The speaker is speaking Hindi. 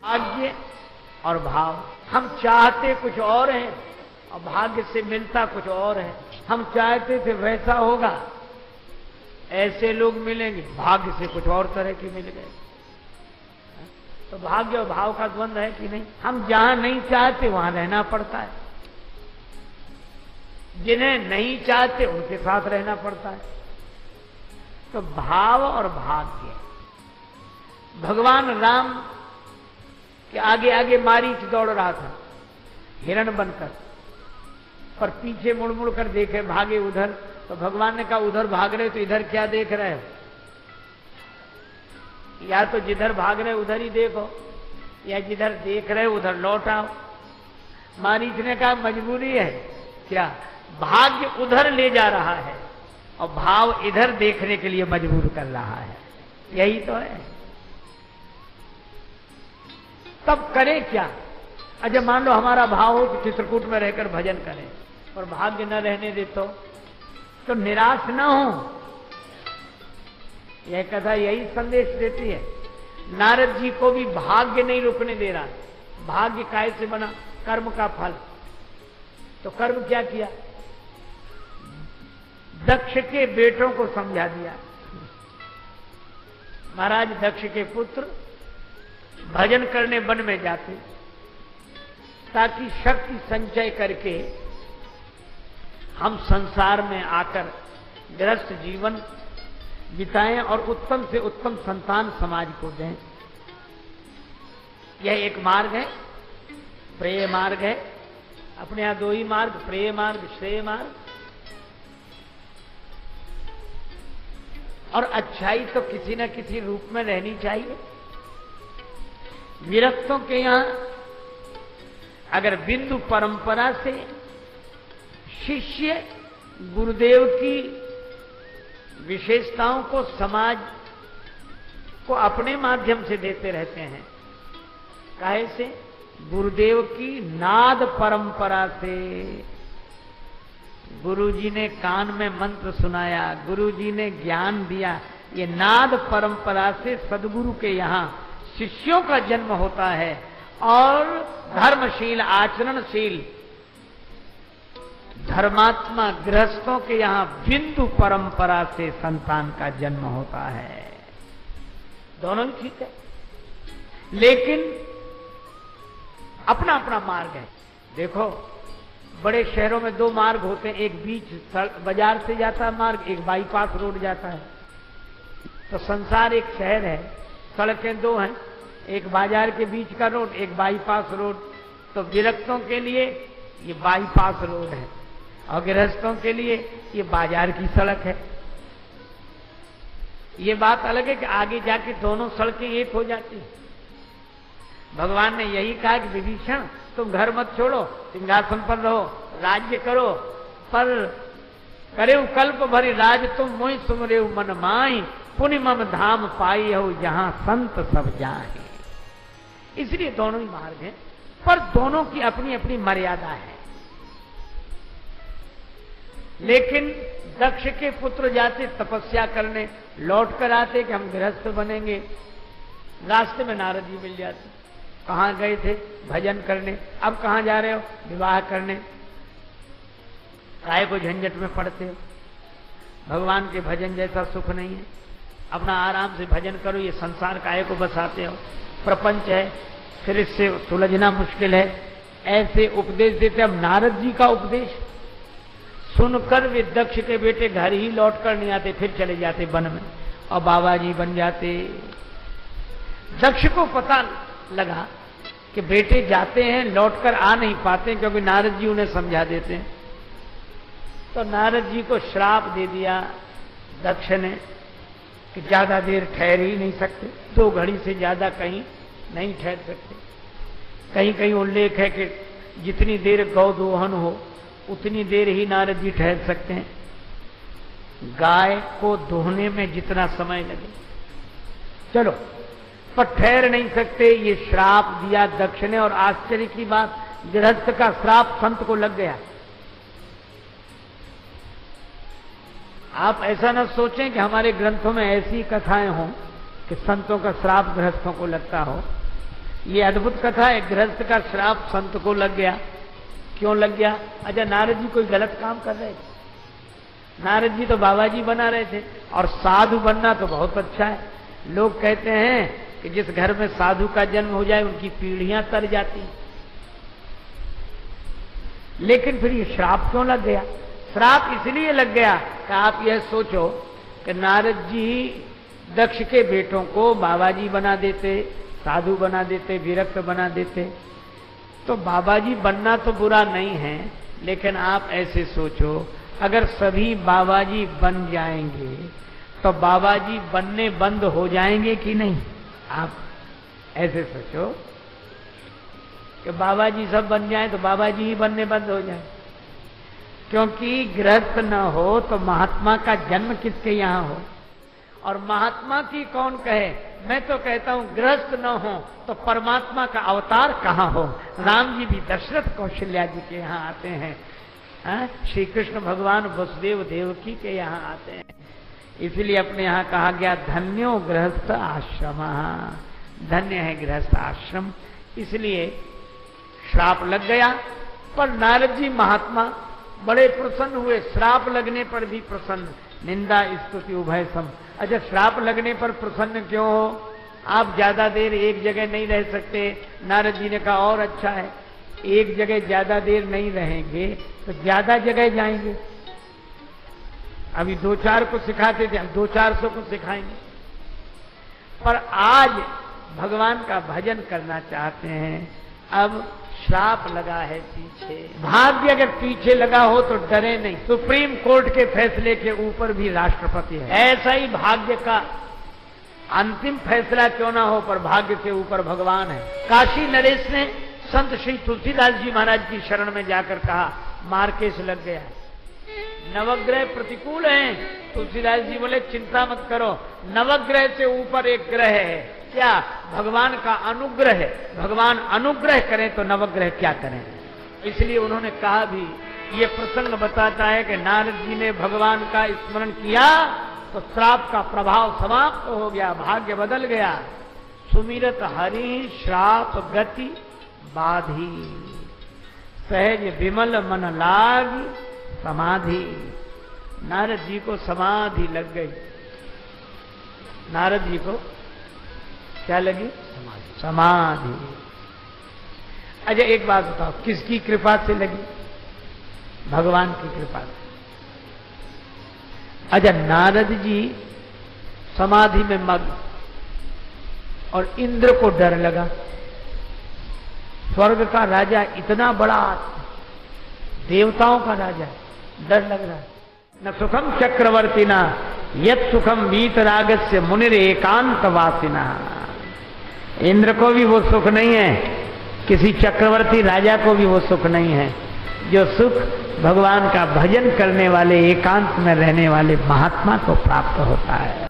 भाग्य और भाव। हम चाहते कुछ और हैं और भाग्य से मिलता कुछ और है। हम चाहते थे वैसा होगा, ऐसे लोग मिलेंगे, भाग्य से कुछ और तरह के मिल गए। तो भाग्य और भाव का द्वंद्व है कि नहीं? हम जहां नहीं चाहते वहां रहना पड़ता है, जिन्हें नहीं चाहते उनके साथ रहना पड़ता है। तो भाव और भाग्य। भगवान राम के आगे आगे मारीच दौड़ रहा था हिरण बनकर, पर पीछे मुड़ मुड़ कर देखे, भागे उधर। तो भगवान ने कहा उधर भाग रहे तो इधर क्या देख रहे हो? या तो जिधर भाग रहे उधर ही देखो, या जिधर देख रहे उधर लौट आओ। मारीच ने कहा मजबूरी है क्या? भाग्य उधर ले जा रहा है और भाव इधर देखने के लिए मजबूर कर रहा है। यही तो है। तब करें क्या? अच्छा मान लो हमारा भाव हो कि चित्रकूट में रहकर भजन करें, और भाग्य न रहने दे तो निराश ना हो। यह कथा यही संदेश देती है। नारद जी को भी भाग्य नहीं रुकने दे रहा। भाग्य काय से बना? कर्म का फल। तो कर्म क्या किया? दक्ष के बेटों को समझा दिया। महाराज दक्ष के पुत्र भजन करने वन में जाते ताकि शक्ति संचय करके हम संसार में आकर गृहस्थ जीवन बिताएं और उत्तम से उत्तम संतान समाज को दें। यह एक मार्ग है, प्रेय मार्ग है। अपने यहां दो ही मार्ग, प्रेय मार्ग, श्रेय मार्ग। और अच्छाई तो किसी न किसी रूप में रहनी चाहिए। विरक्तों के यहां अगर बिंदु परंपरा से शिष्य गुरुदेव की विशेषताओं को समाज को अपने माध्यम से देते रहते हैं। काहे से? गुरुदेव की नाद परंपरा से। गुरुजी ने कान में मंत्र सुनाया, गुरुजी ने ज्ञान दिया। ये नाद परंपरा से सदगुरु के यहाँ शिष्यों का जन्म होता है और धर्मशील आचरणशील धर्मात्मा गृहस्थों के यहाँ बिंदु परंपरा से संतान का जन्म होता है। दोनों ही ठीक है, लेकिन अपना अपना मार्ग है। देखो बड़े शहरों में दो मार्ग होते हैं, एक बीच बाजार से जाता है मार्ग, एक बाईपास रोड जाता है। तो संसार एक शहर है, सड़कें दो हैं, एक बाजार के बीच का रोड, एक बाईपास रोड। तो विरक्तों के लिए ये बाईपास रोड है और गृहस्थों के लिए ये बाजार की सड़क है। ये बात अलग है कि आगे जाके दोनों सड़कें एक हो जाती हैं। भगवान ने यही कहा कि विभीषण तुम घर मत छोड़ो, सिंहासन पर रहो, राज्य करो, पर करेऊ कल्प भरी राज तुम मोहि सुमरेऊ मन माही, पुनि मम धाम पाई हो जहां संत सब जाए। इसलिए दोनों ही मार्ग हैं, पर दोनों की अपनी अपनी मर्यादा है। लेकिन दक्ष के पुत्र जाते तपस्या करने, लौट कर आते कि हम गृहस्थ बनेंगे। रास्ते में नारद जी मिल जाते। कहां गए थे? भजन करने। अब कहां जा रहे हो? विवाह करने। काहे को झंझट में पड़ते हो? भगवान के भजन जैसा सुख नहीं है। अपना आराम से भजन करो, ये संसार काहे को बसाते हो? प्रपंच है, फिर इससे सुलझना मुश्किल है। ऐसे उपदेश देते। अब नारद जी का उपदेश सुनकर वे दक्ष के बेटे घर ही लौट कर नहीं आते, फिर चले जाते वन में और बाबा जी बन जाते। दक्ष को पता लगा कि बेटे जाते हैं, लौटकर आ नहीं पाते क्योंकि नारद जी उन्हें समझा देते हैं। तो नारद जी को श्राप दे दिया दक्ष ने कि ज्यादा देर ठहर ही नहीं सकते, 2 घड़ी से ज्यादा कहीं नहीं ठहर सकते। कहीं कहीं उल्लेख है कि जितनी देर गौ दोहन हो उतनी देर ही नारद जी ठहर सकते हैं। गाय को दोहने में जितना समय लगे, चलो, पर ठहर नहीं सकते। ये श्राप दिया दक्ष ने। और आश्चर्य की बात, गृहस्थ का श्राप संत को लग गया। आप ऐसा न सोचें कि हमारे ग्रंथों में ऐसी कथाएं हों कि संतों का श्राप गृहस्थों को लगता हो। ये अद्भुत कथा है। गृहस्थ का श्राप संत को लग गया। क्यों लग गया? अच्छा, नारद जी कोई गलत काम कर रहे थे? नारद जी तो बाबा जी बना रहे थे, और साधु बनना तो बहुत अच्छा है। लोग कहते हैं कि जिस घर में साधु का जन्म हो जाए उनकी पीढ़ियां तर जाती हैं। लेकिन फिर ये श्राप क्यों लग गया? श्राप इसलिए लग गया कि आप यह सोचो कि नारद जी दक्ष के बेटों को बाबा जी बना देते, साधु बना देते, विरक्त बना देते। तो बाबा जी बनना तो बुरा नहीं है, लेकिन आप ऐसे सोचो, अगर सभी बाबा जी बन जाएंगे तो बाबा जी बनने बंद हो जाएंगे कि नहीं? आप ऐसे सोचो कि बाबा जी सब बन जाएं तो बाबा जी ही बनने बंद हो जाए। क्योंकि गृहस्थ न हो तो महात्मा का जन्म किसके यहाँ हो? और महात्मा की कौन कहे? मैं तो कहता हूं गृहस्थ न हो तो परमात्मा का अवतार कहाँ हो? राम जी भी दशरथ कौशल्या जी के यहाँ आते हैं, श्री कृष्ण भगवान वसुदेव देवकी के यहाँ आते हैं। इसलिए अपने यहाँ कहा गया धन्यो गृहस्थ आश्रम, धन्य है गृहस्थ आश्रम। इसलिए श्राप लग गया, पर नारद जी महात्मा बड़े प्रसन्न हुए। श्राप लगने पर भी प्रसन्न, निंदा स्तुति उभय सम। अच्छा, श्राप लगने पर प्रसन्न क्यों हो? आप ज्यादा देर एक जगह नहीं रह सकते। नारद जी ने कहा और अच्छा है, एक जगह ज्यादा देर नहीं रहेंगे तो ज्यादा जगह जाएंगे। अभी 2-4 को सिखाते थे, हम 200-400 को सिखाएंगे। पर आज भगवान का भजन करना चाहते हैं, अब श्राप लगा है पीछे। भाग्य अगर पीछे लगा हो तो डरे नहीं, सुप्रीम कोर्ट के फैसले के ऊपर भी राष्ट्रपति है। ऐसा ही भाग्य का अंतिम फैसला क्यों ना हो, पर भाग्य के ऊपर भगवान है। काशी नरेश ने संत श्री तुलसीदास जी महाराज की शरण में जाकर कहा मार्केश लग गया है, नवग्रह प्रतिकूल हैं। तुलसीदास जी बोले चिंता मत करो, नवग्रह से ऊपर एक ग्रह है, क्या? भगवान का अनुग्रह है। भगवान अनुग्रह करें तो नवग्रह क्या करें? इसलिए उन्होंने कहा भी, ये प्रसंग बताता है कि नारद जी ने भगवान का स्मरण किया तो श्राप का प्रभाव समाप्त हो गया, भाग्य बदल गया। सुमिरत हरि श्राप गति बाधी, सहज विमल मन लाग समाधि। नारद जी को समाधि लग गई। नारद जी को क्या लगी? समाधि। अच्छा, एक बात बताओ, किसकी कृपा से लगी? भगवान की कृपा से। अच्छा, नारद जी समाधि में मग्न, और इंद्र को डर लगा। स्वर्ग का राजा इतना बड़ा, देवताओं का राजा, डर लग रहा है। न सुखम चक्रवर्तीना यत सुखम वीतरागस्य मुनिर एकांत वासिना। इंद्र को भी वो सुख नहीं है, किसी चक्रवर्ती राजा को भी वो सुख नहीं है जो सुख भगवान का भजन करने वाले, एकांत में रहने वाले महात्मा को प्राप्त होता है।